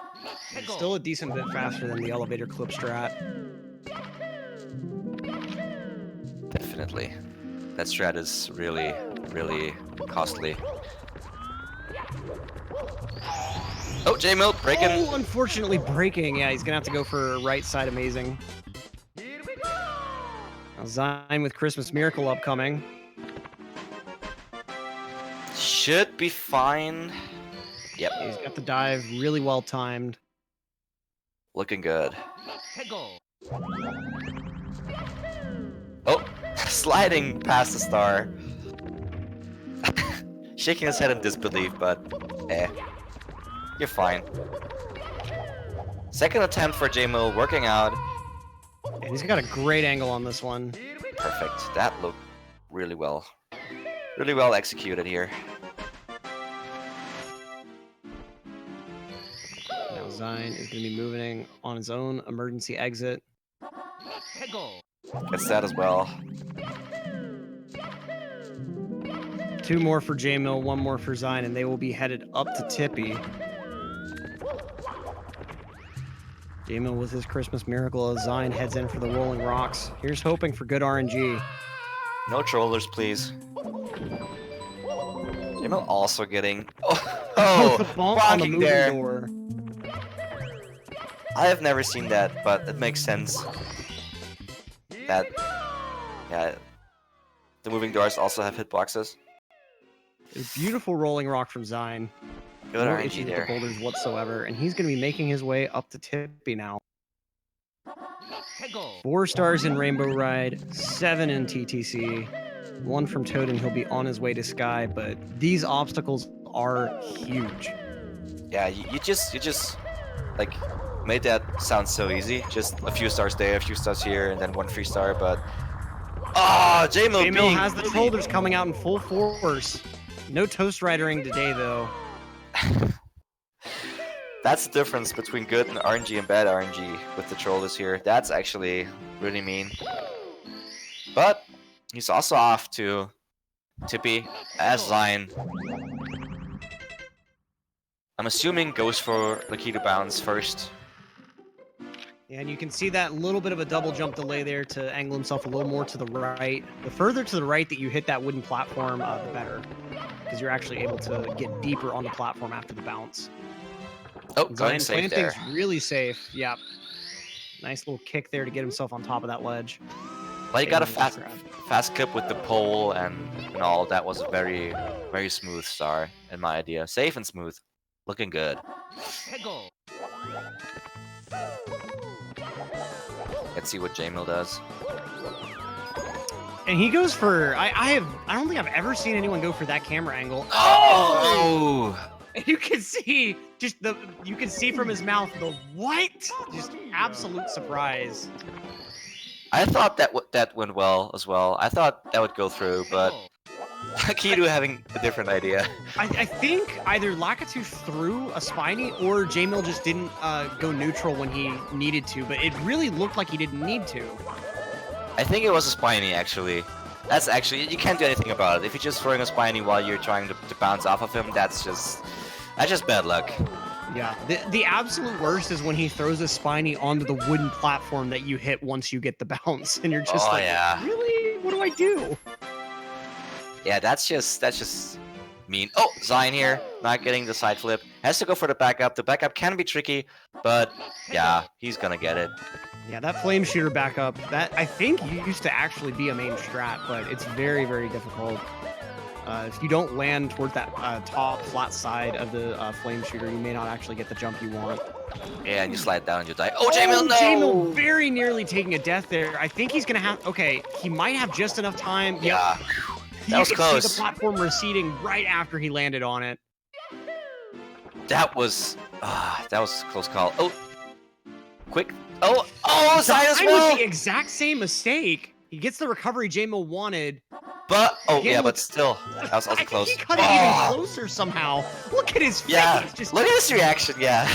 Still a decent bit faster than the elevator clip strat. Definitely. That strat is really, really costly. Oh, JMill breaking. Oh, unfortunately breaking. Yeah, he's gonna have to go for right side amazing. Now Xein with Christmas Miracle upcoming. Should be fine. Yep. He's got the dive really well timed. Looking good. Oh, sliding past the star. Shaking his head in disbelief, but you're fine. Second attempt for JMill working out. And he's got a great angle on this one. Perfect. That looked really well. Really well executed here. Now Xein is going to be moving on his own emergency exit. Gets that as well. Two more for JMill, one more for Xein, and they will be headed up to Tippy. JMill with his Christmas Miracle as Xein heads in for the Rolling Rocks. Here's hoping for good RNG. No trollers, please. JMill also getting... the bump on the moving door. I have never seen that, but it makes sense. That... Yeah... The moving doors also have hitboxes. A beautiful rolling rock from Xein. Good no RNG issue there. with the boulders whatsoever, and he's going to be making his way up to Tippy now. 4 stars in Rainbow Ride, 7 in TTC, 1 from Toad, and he'll be on his way to Sky. But these obstacles are huge. Yeah, you just like made that sound so easy. Just a few stars there, a few stars here, and then 1 free star. But JMill has the shoulders coming out in full force. No Toast Ridering today, though. That's the difference between good and RNG and bad RNG with the trollers here. That's actually really mean. But he's also off to Tippy as Xein. I'm assuming goes for Lucky to bounce first. Yeah, and you can see that little bit of a double jump delay there to angle himself a little more to the right. The further to the right that you hit that wooden platform, the better. Because you're actually able to get deeper on the platform after the bounce. Oh, going safe there. Things really safe. Yep. Nice little kick there to get himself on top of that ledge. But he got a Famous fast clip with the pole and all. That was a very, very smooth star, in my idea. Safe and smooth. Looking good. Let's see what JMill does. And he goes for I don't think I've ever seen anyone go for that camera angle. Oh! And you can see you can see from his mouth the what? Just absolute surprise. I thought that went well as well. I thought that would go through, but Kido having a different idea. I think either Lakitu threw a spiny or JMill just didn't go neutral when he needed to, but it really looked like he didn't need to. I think it was a spiny actually. That's actually, you can't do anything about it. If you're just throwing a spiny while you're trying to bounce off of him, that's just bad luck. Yeah, the absolute worst is when he throws a spiny onto the wooden platform that you hit once you get the bounce, and you're just yeah. Really? What do I do? Yeah, that's just mean. Oh, Xein here, not getting the side flip. Has to go for the backup. The backup can be tricky, but yeah, he's gonna get it. Yeah, that flame shooter backup, that I think used to actually be a main strat, but it's very, very difficult. If you don't land toward that top flat side of the flame shooter, you may not actually get the jump you want. Yeah, and you slide down and you die. Oh, JMill, no! JMill very nearly taking a death there. I think he's gonna have. Okay, he might have just enough time. Yeah, that was close. You close. see the platform receding right after he landed on it. That was a close call. Oh, quick. Oh, Xein as well. With the exact same mistake. He gets the recovery JMill wanted. But but still, that was also close. He cut it even closer somehow. Look at his face. Yeah, just... look at his reaction. Yeah,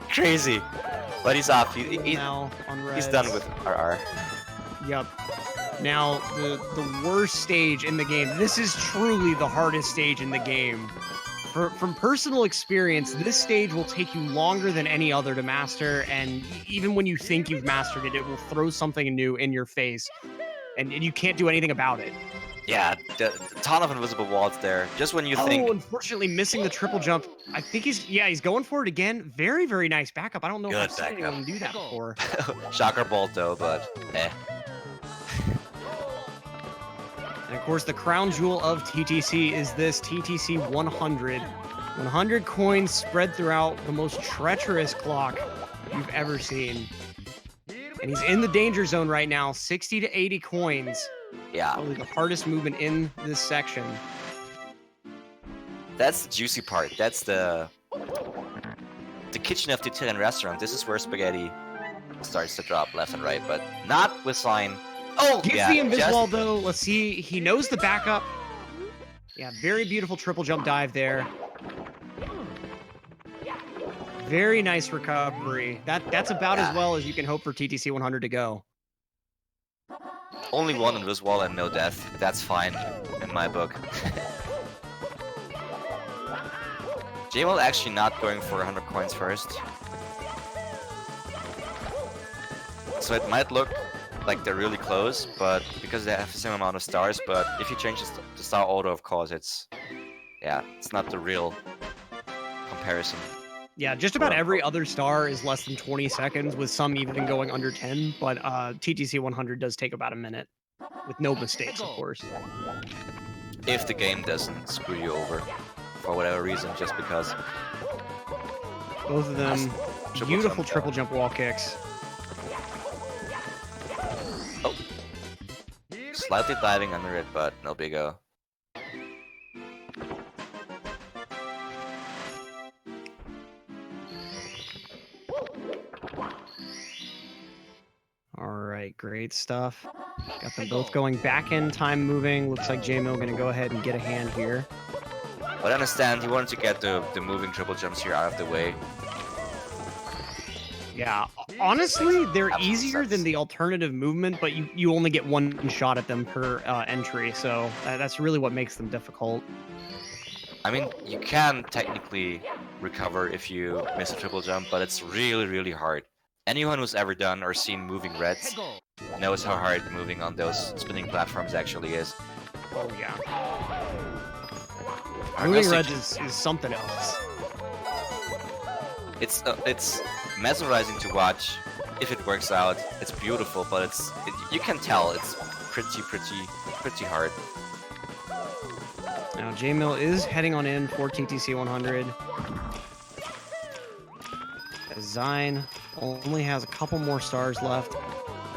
crazy. But he's off. Now on he's done with RR. Yep. Now the worst stage in the game. This is truly the hardest stage in the game. From personal experience, this stage will take you longer than any other to master, and even when you think you've mastered it, it will throw something new in your face, and you can't do anything about it. Yeah, a ton of invisible walls there. Just when you think... Oh, unfortunately missing the triple jump. I think he's going for it again. Very, very nice backup. I don't know if I've seen anyone do that before. Shocker bolt though, but eh. And of course, the crown jewel of TTC is this TTC 100. 100 coins spread throughout the most treacherous clock you've ever seen. And he's in the danger zone right now, 60 to 80 coins. Yeah. Probably the hardest movement in this section. That's the juicy part. That's the kitchen of the Italian restaurant. This is where spaghetti starts to drop left and right, but not with Xein. Oh, Gets yeah, the invis-wall though. Let's see. He knows the backup. Yeah, very beautiful triple jump dive there. Very nice recovery. That's about as well as you can hope for TTC 100 to go. Only one invis-wall and no death. That's fine in my book. JMill actually not going for 100 coins first. So it might look like they're really close, but because they have the same amount of stars, but if you change the star order, of course, it's not the real comparison. Yeah, just about every other star is less than 20 seconds, with some even going under 10, but TTC 100 does take about a minute, with no mistakes, of course. If the game doesn't screw you over, for whatever reason, just because. Both of them, beautiful triple jump wall kicks. Oh. Slightly diving under it, but no big O. Alright, great stuff. Got them both going back in, time moving. Looks like JMill gonna go ahead and get a hand here. But I understand he wanted to get the moving triple jumps here out of the way. Yeah, honestly, they're easier than the alternative movement, but you only get one shot at them per entry, so that's really what makes them difficult. I mean, you can technically recover if you miss a triple jump, but it's really, really hard. Anyone who's ever done or seen moving reds knows how hard moving on those spinning platforms actually is. Oh yeah. Moving reds is something else. It's mesmerizing to watch if it works out, it's beautiful, but you can tell it's pretty hard. Now JMill is heading on in for TTC 100. Xein only has a couple more stars left.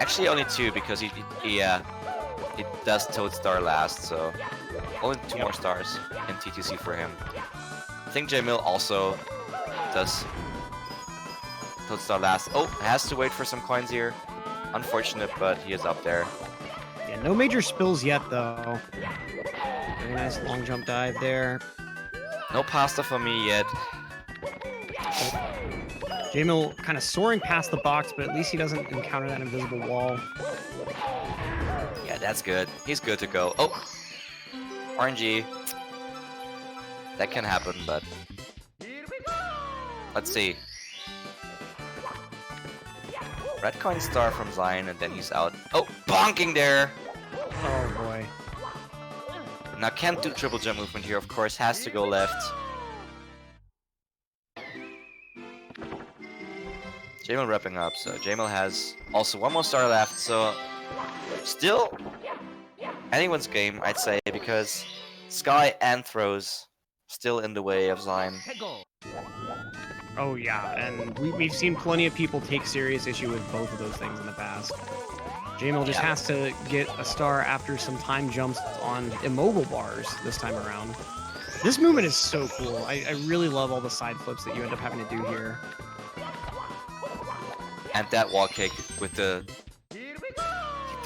Actually, only 2 because he does Toadstar last, so only 2 more stars in TTC for him. I think JMill also does Toadstar last. Oh, has to wait for some coins here. Unfortunate, but he is up there. Yeah, no major spills yet though. Very nice long jump dive there. No pasta for me yet. JMill kind of soaring past the box, but at least he doesn't encounter that invisible wall. Yeah, that's good. He's good to go. Oh! RNG. That can happen, but... Let's see. Red coin star from Xein, and then he's out. Oh! Bonking there! Oh boy. Now can't do triple jump movement here, of course. Has to go left. JMill wrapping up, so JMill has also 1 more star left, so still anyone's game, I'd say, because Sky and Throws still in the way of Xein. Oh yeah, and we've seen plenty of people take serious issue with both of those things in the past. JMill just has to get a star after some time jumps on immobile bars this time around. This movement is so cool. I really love all the side flips that you end up having to do here. And that wall kick with the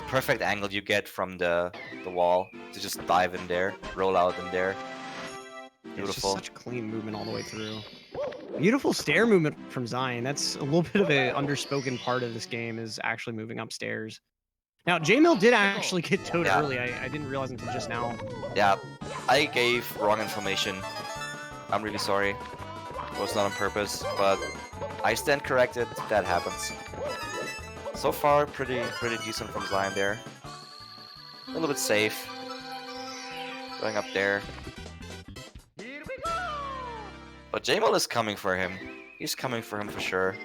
perfect angle you get from the wall to just dive in there, roll out in there. Beautiful. It's just such a clean movement all the way through. Beautiful stair movement from Xein. That's a little bit of an underspoken part of this game, is actually moving upstairs. Now, JMill did actually get towed early. I didn't realize until just now. Yeah, I gave wrong information. I'm really sorry. It was not on purpose, but I stand corrected. That happens. So far, pretty decent from Xein there. A little bit safe. Going up there. But JMill is coming for him. He's coming for him for sure.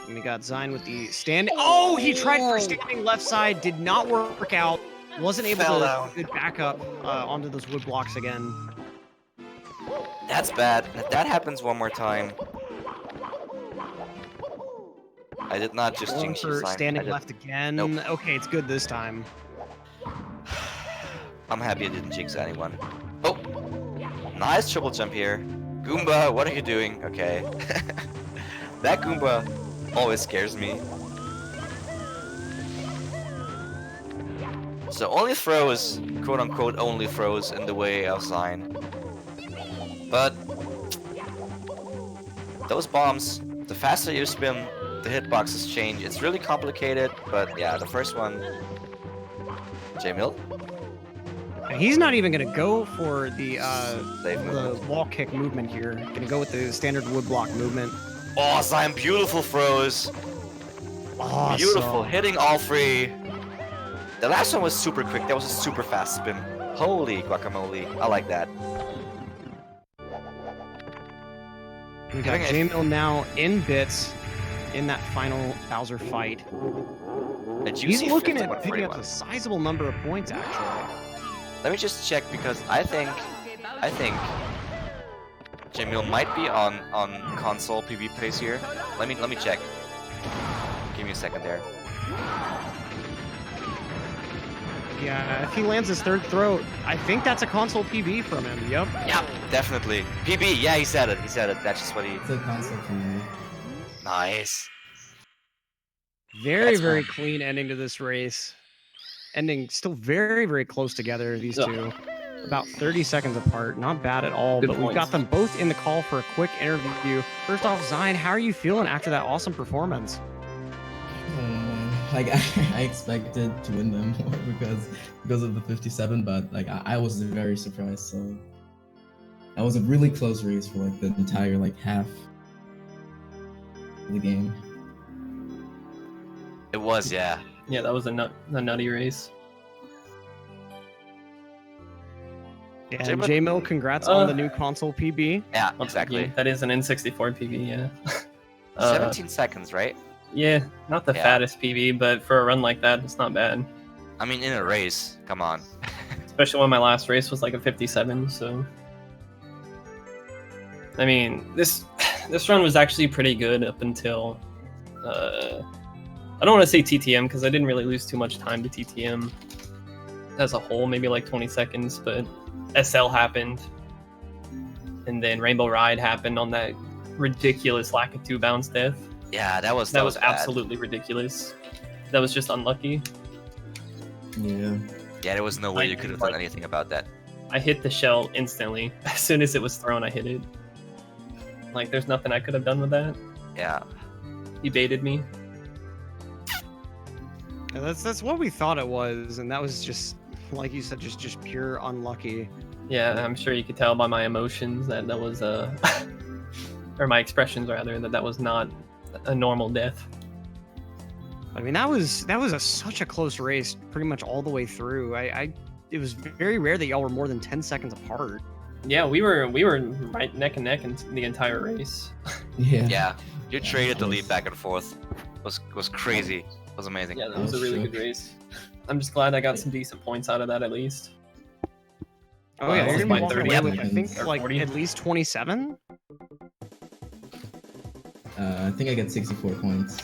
And we got Xein with the standing. Oh, he tried for standing left side. Did not work out. Wasn't able to get back up onto those wood blocks again. That's bad. If that happens one more time. I did not just jinx for standing left again. Nope. Okay, it's good this time. I'm happy I didn't jinx anyone. Oh! Nice triple jump here. Goomba, what are you doing? Okay. That Goomba always scares me. So only throws, quote-unquote only throws in the way of Xein. But those bombs, the faster you spin, the hitboxes change. It's really complicated, but yeah, the first one, JMill. He's not even gonna go for the wall kick movement here. Gonna go with the standard wood block movement. Oh, Xein, beautiful throws. Awesome. Beautiful, hitting all 3. The last one was super quick. That was a super fast spin. Holy guacamole, I like that. We got JMill now in bits in that final Bowser fight. He's looking at picking up a sizable number of points, actually. Let me just check, because I think JMill might be on console PB pace here. Let me check. Give me a second there. Yeah, if he lands his 3rd throw, I think that's a console PB from him. Yep. Yeah, definitely. PB, yeah, he said it. He said it. That's just what he... It's a console PB. Nice. Very clean ending to this race. Ending still very close together, these two. About 30 seconds apart. Not bad at all, but we've got them both in the call for a quick interview. First off, Xein, how are you feeling after that awesome performance? Like I expected to win them more because of the 57, but like I was very surprised. So that was a really close race for like the entire like half of the game. It was, yeah. Yeah, that was a nutty race. And JMill, congrats on the new console PB. Yeah, exactly. Yeah, that is an N64 PB, yeah. Uh, 17 seconds, right? Yeah, not the Yeah. fattest PB, but for a run like that, it's not bad. I mean, in a race, come on. Especially when my last race was like a 57. So, I mean, this run was actually pretty good up until. I don't want to say TTM because I didn't really lose too much time to TTM as a whole, maybe like 20 seconds. But SL happened, and then Rainbow Ride happened on that ridiculous lack of 2 bounce death. Yeah, that was That was bad. absolutely ridiculous. That was just unlucky. Yeah. Yeah, there was no way you could have done anything about that. I hit the shell instantly. As soon as it was thrown, I hit it. Like, there's nothing I could have done with that. Yeah. He baited me. Yeah, that's what we thought it was, and that was just, like you said, just pure unlucky. Yeah, I'm sure you could tell by my emotions that was or my expressions rather, that was not a normal death. I mean, that was such a close race, pretty much all the way through. It was very rare that y'all were more than 10 seconds apart. Yeah, we were right neck and neck in the entire race. Yeah. Yeah. You Yeah, traded the that lead was- back and forth. Was crazy. It was amazing. Yeah, that was a really good race. I'm just glad I got some decent points out of that at least. Oh yeah, that you're was gonna be my walking 30 away with, I seconds. think, Or like 40. at least 27. I think I get 64 points.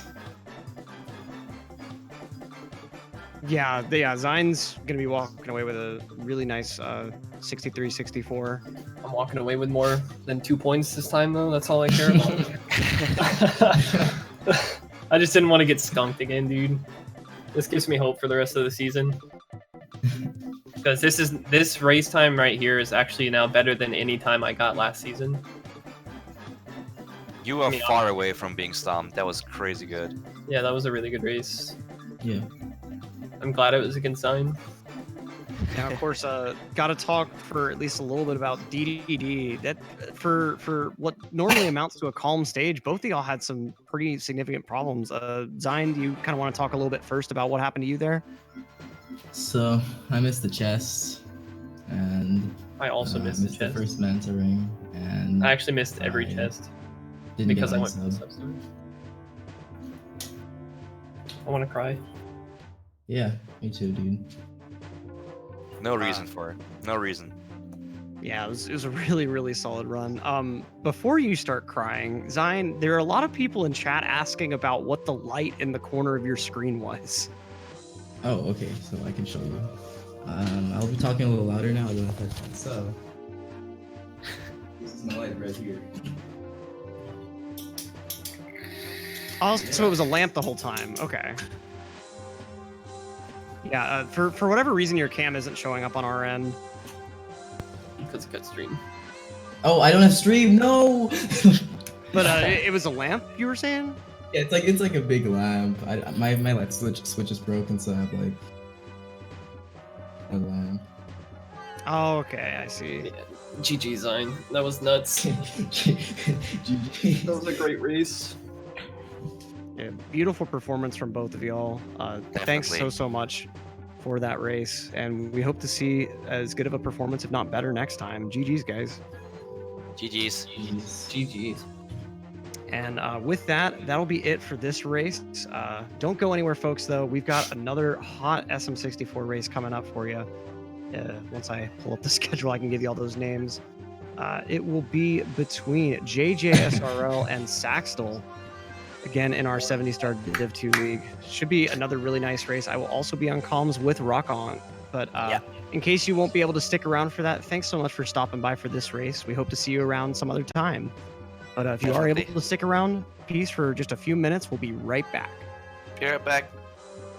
Yeah, Xein's gonna be walking away with a really nice 63-64. I'm walking away with more than 2 points this time though. That's all I care about. I just didn't want to get skunked again, dude. This gives me hope for the rest of the season. Because this race time right here is actually now better than any time I got last season. You were I mean, far away from being stomped. That was crazy good. Yeah, that was a really good race. Yeah. I'm glad it was against Xein. Now, of course, gotta talk for at least a little bit about DDD. That for what normally amounts to a calm stage, both of y'all had some pretty significant problems. Xein, do you kind of want to talk a little bit first about what happened to you there? So I missed the chest, and I also missed the chest. first mentoring, and I actually missed every I chest didn't because get I my went for the sub. sub. I want to cry. Yeah, me too, dude. No reason for it. No reason. Yeah, it was a really solid run. Before you start crying, Xein, there are a lot of people in chat asking about what the light in the corner of your screen was. Oh, okay, so I can show you. I'll be talking a little louder now. So, this is my light right here. Oh, so it was a lamp the whole time. Okay. Yeah, for whatever reason, your cam isn't showing up on our end. Because cut stream. Oh, I don't have stream. No. But it was a lamp, you were saying? Yeah, it's like a big lamp. My light switch is broken, so I have like a lamp. Oh, okay, I see. Yeah. GG Xein. That was nuts. GG. That was a great race. Yeah, beautiful performance from both of y'all. Thanks Definitely. so much for that race, and we hope to see as good of a performance, if not better, next time. GG's, guys. GG's. GG's. And with that, that'll be it for this race. Don't go anywhere, folks, though. We've got another hot SM64 race coming up for you. Once I pull up the schedule, I can give you all those names. It will be between JJSRL and Saxtel, again in our 70-star Div 2 league. Should be another really nice race. I will also be on comms with Rock On. But in case you won't be able to stick around for that, thanks so much for stopping by for this race. We hope to see you around some other time. But if you are able Definitely. to stick around, peace for just a few minutes. We'll be right back. Be right back.